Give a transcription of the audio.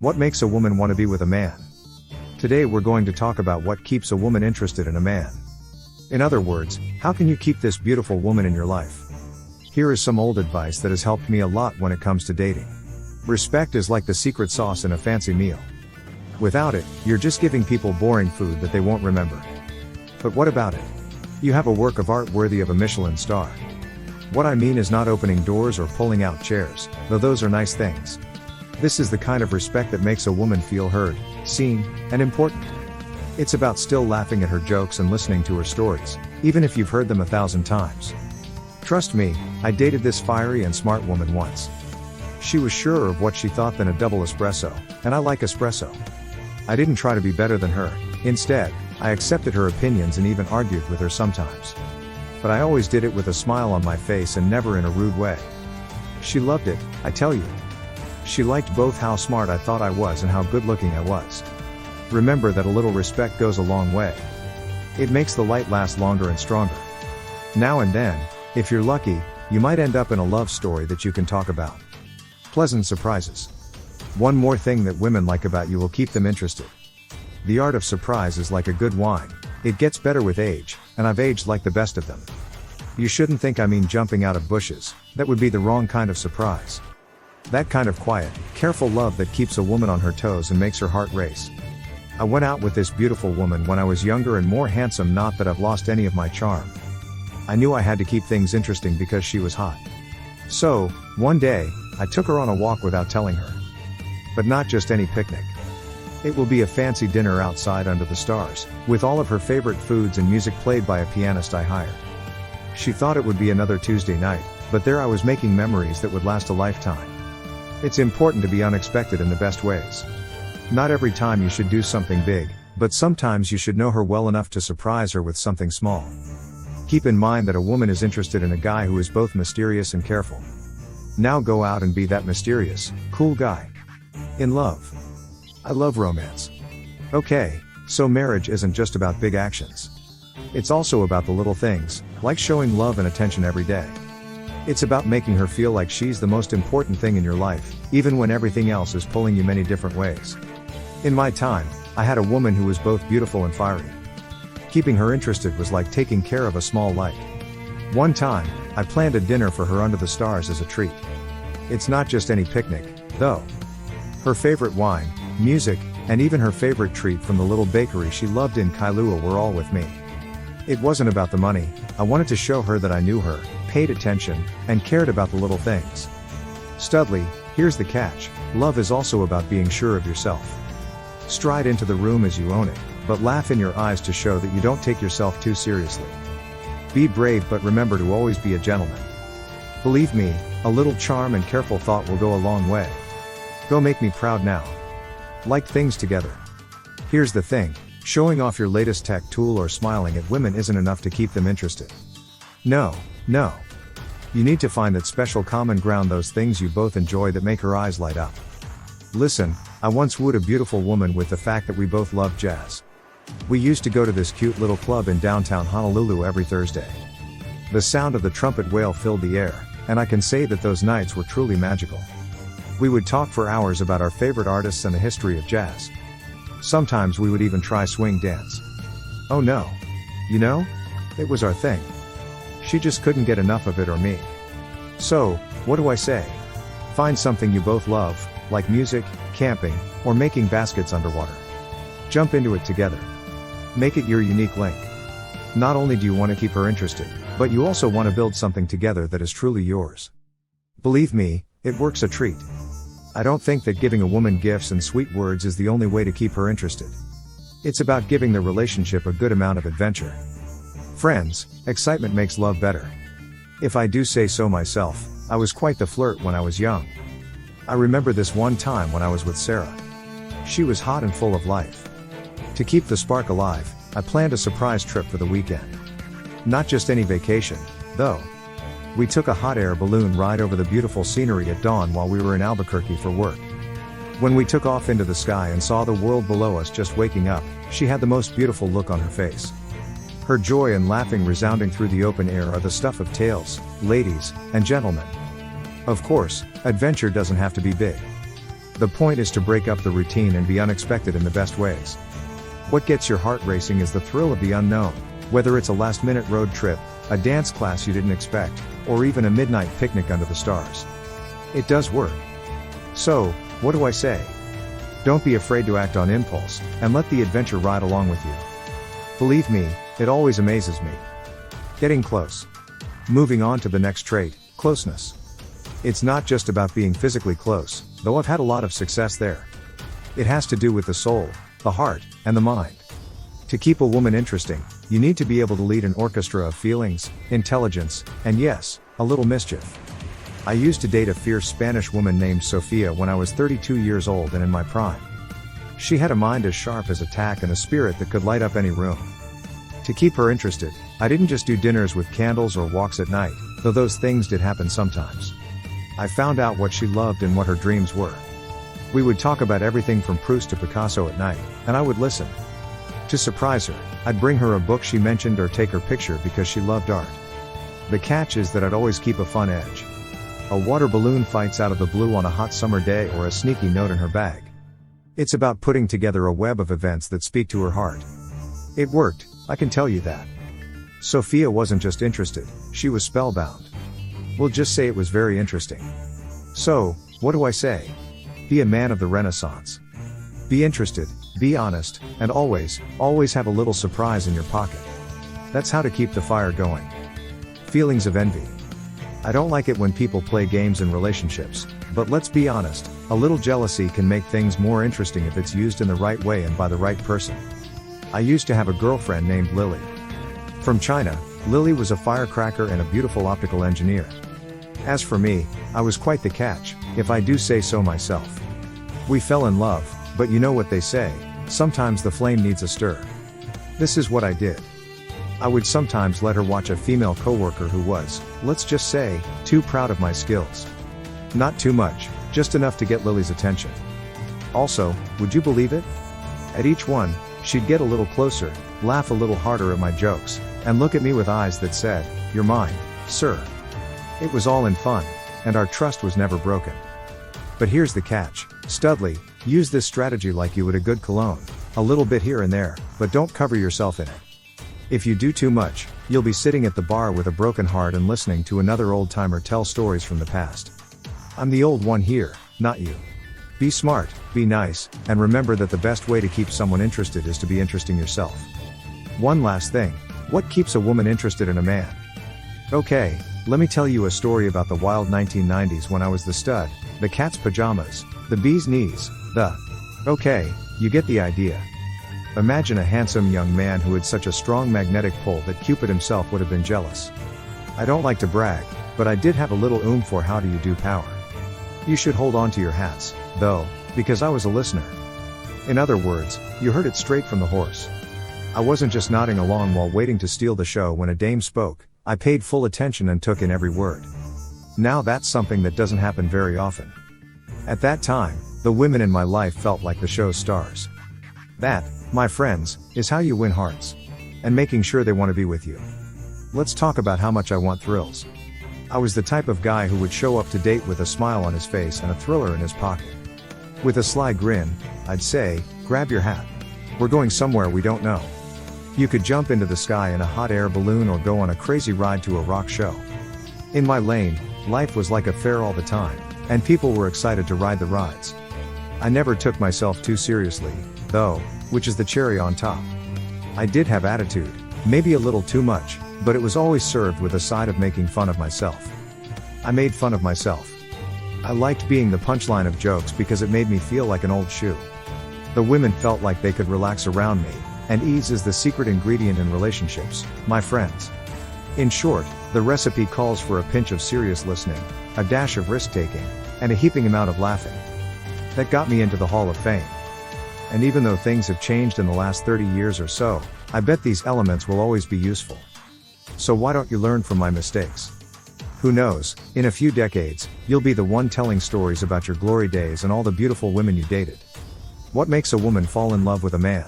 What makes a woman want to be with a man? Today we're going to talk about what keeps a woman interested in a man. In other words, how can you keep this beautiful woman in your life? Here is some old advice that has helped me a lot when it comes to dating. Respect is like the secret sauce in a fancy meal. Without it, you're just giving people boring food that they won't remember. But what about it? You have a work of art worthy of a Michelin star. What I mean is not opening doors or pulling out chairs, though those are nice things. This is the kind of respect that makes a woman feel heard, seen, and important. It's about still laughing at her jokes and listening to her stories, even if you've heard them 1,000 times. Trust me, I dated this fiery and smart woman once. She was surer of what she thought than a double espresso, and I like espresso. I didn't try to be better than her. Instead, I accepted her opinions and even argued with her sometimes. But I always did it with a smile on my face and never in a rude way. She loved it, I tell you. She liked both how smart I thought I was and how good looking I was. Remember that a little respect goes a long way. It makes the light last longer and stronger. Now and then, if you're lucky, you might end up in a love story that you can talk about. Pleasant surprises. One more thing that women like about you will keep them interested. The art of surprise is like a good wine. It gets better with age, and I've aged like the best of them. You shouldn't think I mean jumping out of bushes. That would be the wrong kind of surprise. That kind of quiet, careful love that keeps a woman on her toes and makes her heart race. I went out with this beautiful woman when I was younger and more handsome, not that I've lost any of my charm. I knew I had to keep things interesting because she was hot. So, one day, I took her on a walk without telling her. But not just any picnic. It will be a fancy dinner outside under the stars, with all of her favorite foods and music played by a pianist I hired. She thought it would be another Tuesday night, but there I was making memories that would last a lifetime. It's important to be unexpected in the best ways. Not every time you should do something big, but sometimes you should know her well enough to surprise her with something small. Keep in mind that a woman is interested in a guy who is both mysterious and careful. Now go out and be that mysterious, cool guy. In love. I love romance. Okay, so marriage isn't just about big actions. It's also about the little things, like showing love and attention every day. It's about making her feel like she's the most important thing in your life, even when everything else is pulling you many different ways. In my time, I had a woman who was both beautiful and fiery. Keeping her interested was like taking care of a small light. One time, I planned a dinner for her under the stars as a treat. It's not just any picnic, though. Her favorite wine, music, and even her favorite treat from the little bakery she loved in Kailua were all with me. It wasn't about the money. I wanted to show her that I knew her, paid attention, and cared about the little things. Studley, here's the catch. Love is also about being sure of yourself. Stride into the room as you own it, but laugh in your eyes to show that you don't take yourself too seriously. Be brave, but remember to always be a gentleman. Believe me, a little charm and careful thought will go a long way. Go make me proud now. Like things together. Here's the thing, showing off your latest tech tool or smiling at women isn't enough to keep them interested. No. You need to find that special common ground, those things you both enjoy that make her eyes light up. Listen, I once wooed a beautiful woman with the fact that we both loved jazz. We used to go to this cute little club in downtown Honolulu every Thursday. The sound of the trumpet wail filled the air, and I can say that those nights were truly magical. We would talk for hours about our favorite artists and the history of jazz. Sometimes we would even try swing dance. Oh no. You know? It was our thing. She just couldn't get enough of it or me. So, what do I say? Find something you both love, like music, camping, or making baskets underwater. Jump into it together. Make it your unique link. Not only do you want to keep her interested, but you also want to build something together that is truly yours. Believe me, it works a treat. I don't think that giving a woman gifts and sweet words is the only way to keep her interested. It's about giving the relationship a good amount of adventure. Friends, excitement makes love better. If I do say so myself, I was quite the flirt when I was young. I remember this one time when I was with Sarah. She was hot and full of life. To keep the spark alive, I planned a surprise trip for the weekend. Not just any vacation, though. We took a hot air balloon ride over the beautiful scenery at dawn while we were in Albuquerque for work. When we took off into the sky and saw the world below us just waking up, she had the most beautiful look on her face. Her joy and laughing resounding through the open air are the stuff of tales, ladies, and gentlemen. Of course, adventure doesn't have to be big. The point is to break up the routine and be unexpected in the best ways. What gets your heart racing is the thrill of the unknown, whether it's a last-minute road trip, a dance class you didn't expect, or even a midnight picnic under the stars. It does work. So, what do I say? Don't be afraid to act on impulse, and let the adventure ride along with you. Believe me, it always amazes me. Getting close. Moving on to the next trait, closeness. It's not just about being physically close, though I've had a lot of success there. It has to do with the soul, the heart, and the mind. To keep a woman interesting, you need to be able to lead an orchestra of feelings, intelligence, and yes, a little mischief. I used to date a fierce Spanish woman named Sofia when I was 32 years old and in my prime. She had a mind as sharp as a tack and a spirit that could light up any room. To keep her interested, I didn't just do dinners with candles or walks at night, though those things did happen sometimes. I found out what she loved and what her dreams were. We would talk about everything from Proust to Picasso at night, and I would listen. To surprise her, I'd bring her a book she mentioned or take her picture because she loved art. The catch is that I'd always keep a fun edge. A water balloon fights out of the blue on a hot summer day or a sneaky note in her bag. It's about putting together a web of events that speak to her heart. It worked, I can tell you that. Sophia wasn't just interested, she was spellbound. We'll just say it was very interesting. So, what do I say? Be a man of the Renaissance. Be interested, be honest, and always have a little surprise in your pocket. That's how to keep the fire going. Feelings of envy. I don't like it when people play games in relationships, but let's be honest, a little jealousy can make things more interesting if it's used in the right way and by the right person. I used to have a girlfriend named Lily. From China, Lily was a firecracker and a beautiful optical engineer. As for me, I was quite the catch, if I do say so myself. We fell in love, but you know what they say, sometimes the flame needs a stir. This is what I did. I would sometimes let her watch a female coworker who was, let's just say, too proud of my skills. Not too much, just enough to get Lily's attention. Also, would you believe it? At each one, she'd get a little closer, laugh a little harder at my jokes, and look at me with eyes that said, "You're mine, sir." It was all in fun, and our trust was never broken. But here's the catch, Studley, use this strategy like you would a good cologne, a little bit here and there, but don't cover yourself in it. If you do too much, you'll be sitting at the bar with a broken heart and listening to another old-timer tell stories from the past. I'm the old one here, not you. Be smart, be nice, and remember that the best way to keep someone interested is to be interesting yourself. One last thing, what keeps a woman interested in a man? Okay, let me tell you a story about the wild 1990s when I was the stud, the cat's pajamas, the bee's knees, okay, you get the idea. Imagine a handsome young man who had such a strong magnetic pull that Cupid himself would have been jealous. I don't like to brag, but I did have a little for how do you do power. You should hold on to your hats, though, because I was a listener. In other words, you heard it straight from the horse. I wasn't just nodding along while waiting to steal the show when a dame spoke, I paid full attention and took in every word. Now that's something that doesn't happen very often. At that time, the women in my life felt like the show's stars. That, my friends, is how you win hearts. And making sure they want to be with you. Let's talk about how much I want thrills. I was the type of guy who would show up to date with a smile on his face and a thriller in his pocket. With a sly grin, I'd say, grab your hat. We're going somewhere we don't know. You could jump into the sky in a hot air balloon or go on a crazy ride to a rock show. In my lane, life was like a fair all the time, and people were excited to ride the rides. I never took myself too seriously, though, which is the cherry on top. I did have attitude, maybe a little too much, but it was always served with a side of making fun of myself. I made fun of myself. I liked being the punchline of jokes because it made me feel like an old shoe. The women felt like they could relax around me, and ease is the secret ingredient in relationships, my friends. In short, the recipe calls for a pinch of serious listening, a dash of risk-taking, and a heaping amount of laughing. That got me into the Hall of Fame. And even though things have changed in the last 30 years or so, I bet these elements will always be useful. So why don't you learn from my mistakes? Who knows, in a few decades, you'll be the one telling stories about your glory days and all the beautiful women you dated. What makes a woman fall in love with a man?